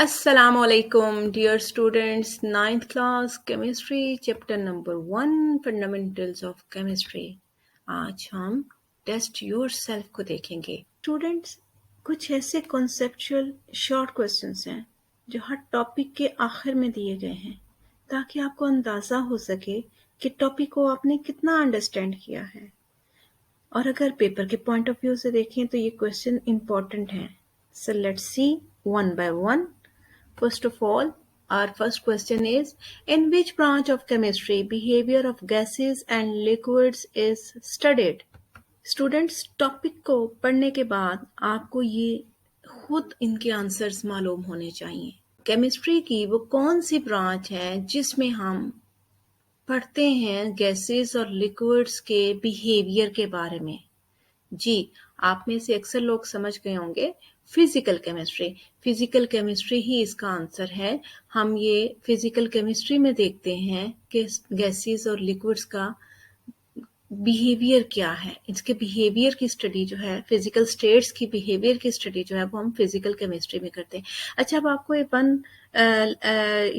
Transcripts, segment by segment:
Assalamualaikum, dear students. Ninth class chemistry chapter number 1 fundamentals of chemistry. आज हम test your self को देखेंगे. Students, कुछ ऐसे कॉन्सेप्चुअल शॉर्ट क्वेश्चंस हैं जो हर टॉपिक के आखिर में दिए गए हैं ताकि आपको अंदाजा हो सके कि टॉपिक को आपने कितना अंडरस्टैंड किया है. और अगर पेपर के पॉइंट ऑफ व्यू से देखें तो ये क्वेश्चन इंपॉर्टेंट हैं. So let's see one by one. First of all, our first question is, in which branch of chemistry behavior of gases and liquids is studied? Students, topic को पढ़ने के बाद आपको ये खुद इनके आंसर्स मालूम होने चाहिए. केमिस्ट्री की वो कौन सी ब्रांच है जिसमें हम पढ़ते हैं गैसेस और लिक्विड्स के बिहेवियर के बारे में. जी, आप में से अक्सर लोग समझ गए होंगे फिजिकल केमिस्ट्री. फिजिकल केमिस्ट्री ही इसका आंसर है. हम ये फिजिकल केमिस्ट्री में देखते हैं कि गैसेस और लिक्विड्स का बिहेवियर क्या है. इसके बिहेवियर की स्टडी जो है, फिजिकल स्टेट्स की बिहेवियर की स्टडी जो है वो हम फिजिकल केमिस्ट्री में करते हैं. अच्छा, अब आपको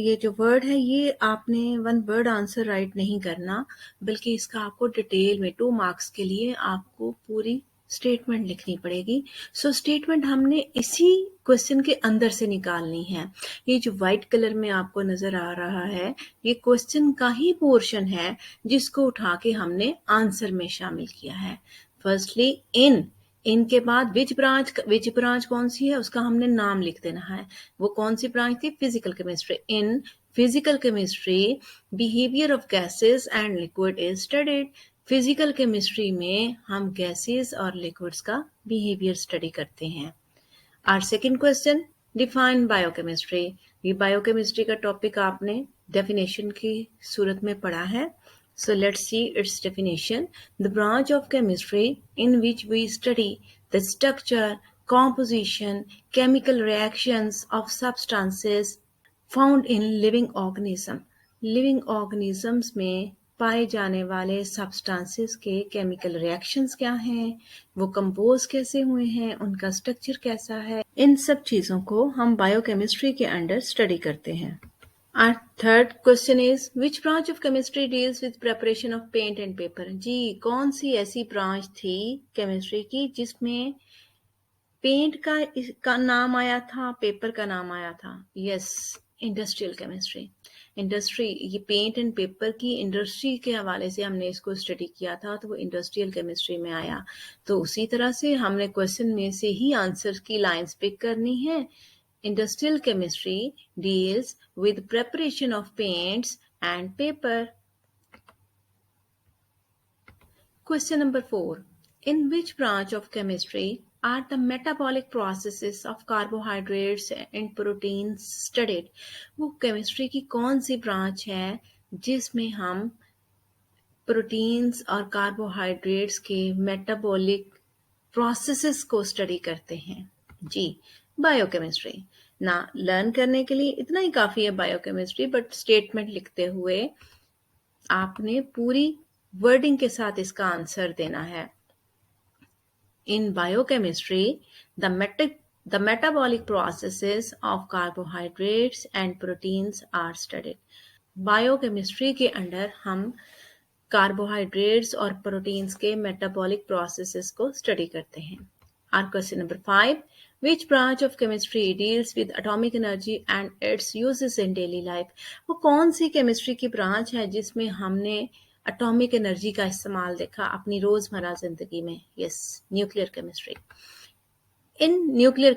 ये जो वर्ड है ये आपने वन वर्ड आंसर राइट नहीं करना, बल्कि इसका आपको डिटेल में 2 मार्क्स के लिए आपको पूरी स्टेटमेंट लिखनी पड़ेगी. सो स्टेटमेंट हमने इसी क्वेश्चन के अंदर से निकालनी है. ये जो व्हाइट कलर में आपको नजर आ रहा है ये क्वेश्चन का ही पोर्शन है जिसको उठा के हमने आंसर में शामिल किया है. फर्स्टली इन के बाद विच ब्रांच कौन सी है उसका हमने नाम लिख देना है. वो कौन सी ब्रांच थी? Physical chemistry. In physical chemistry behaviour of gases and liquid is studied. Physical chemistry में हम गैसेस और लिक्विड्स का बिहेवियर स्टडी करते हैं. Our second question, define biochemistry. ये बायोकेमिस्ट्री का टॉपिक आपने डेफिनेशन की सूरत में पढ़ा है. So let's see its definition. The branch of chemistry in which we study the structure, composition, chemical reactions of substances found in living organism. Living organisms में पाए जाने वाले सब्सटेंसेस के केमिकल रिएक्शंस क्या हैं, वो कंपोज कैसे हुए हैं, उनका स्ट्रक्चर कैसा है, इन सब चीज़ों को हम बायोकेमिस्ट्री के अंडर स्टडी करते हैं. Our third question is, which branch of chemistry deals with preparation of paint and paper? जी, कौन सी ऐसी ब्रांच थी केमिस्ट्री की जिसमें पेंट का नाम आया था, पेपर का नाम आया था? Yes, industrial chemistry. इंडस्ट्री, ये पेंट एंड पेपर की इंडस्ट्री के हवाले से हमने इसको स्टडी किया था तो वो इंडस्ट्रियल केमिस्ट्री में आया. तो उसी तरह से हमने क्वेश्चन में से ही आंसर की लाइंस पिक करनी है. Industrial chemistry deals with preparation of paints and paper. Question number 4. In which branch of chemistry are the metabolic processes of carbohydrates and proteins studied? वो केमिस्ट्री की कौन सी ब्रांच है जिसमें हम प्रोटीन्स और कार्बोहाइड्रेट्स के मेटाबॉलिक प्रोसेसेस को study करते हैं? जी, बायोकेमिस्ट्री. ना लर्न करने के लिए इतना ही काफी है बायोकेमिस्ट्री, बट स्टेटमेंट लिखते हुए आपने पूरी वर्डिंग के साथ इसका आंसर देना है. In biochemistry the metabolic processes of carbohydrates and proteins are studied. Biochemistry के अंडर हम कार्बोहाइड्रेट्स और प्रोटीन्स के मेटाबॉलिक प्रोसेसेस को स्टडी करते हैं. Our question number 5. Which branch of chemistry deals with atomic energy and its uses in daily life? वो कौन C chemistry की ब्रांच है जिसमें हमने एटॉमिक एनर्जी का इस्तेमाल देखा अपनी रोजमर्रा जिंदगी में? Yes, nuclear chemistry. In nuclear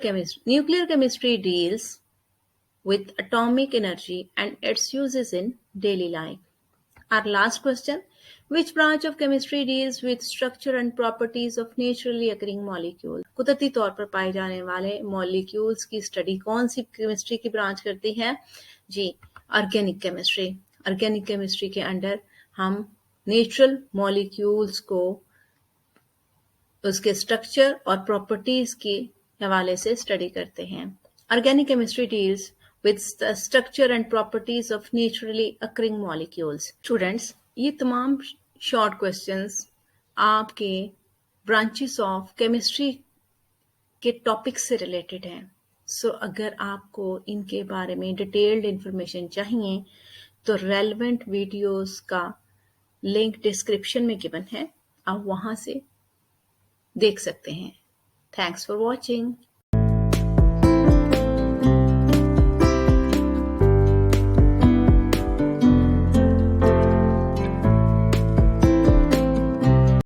chemistry deals with atomic energy and its uses in daily life. Our last question, which branch of chemistry deals with structure and properties of naturally occurring molecules? कुदरती तौर पर पाए जाने वाले molecules की study कौन C chemistry की branch करती है? जी, ऑर्गेनिक केमिस्ट्री. ऑर्गेनिक केमिस्ट्री के अंडर हम नेचुरल मॉलिक्यूल्स को उसके स्ट्रक्चर और प्रॉपर्टीज के हवाले से स्टडी करते हैं. Organic chemistry deals with the structure and properties of naturally occurring molecules. Students, ये तमाम शॉर्ट क्वेश्चंस आपके ब्रांचेस ऑफ केमिस्ट्री के टॉपिक से रिलेटेड हैं. सो अगर आपको इनके बारे में डिटेल्ड इंफॉर्मेशन चाहिए तो रेलेवेंट वीडियोस का लिंक डिस्क्रिप्शन में गिवन है, आप वहाँ से देख सकते हैं। Thanks for watching.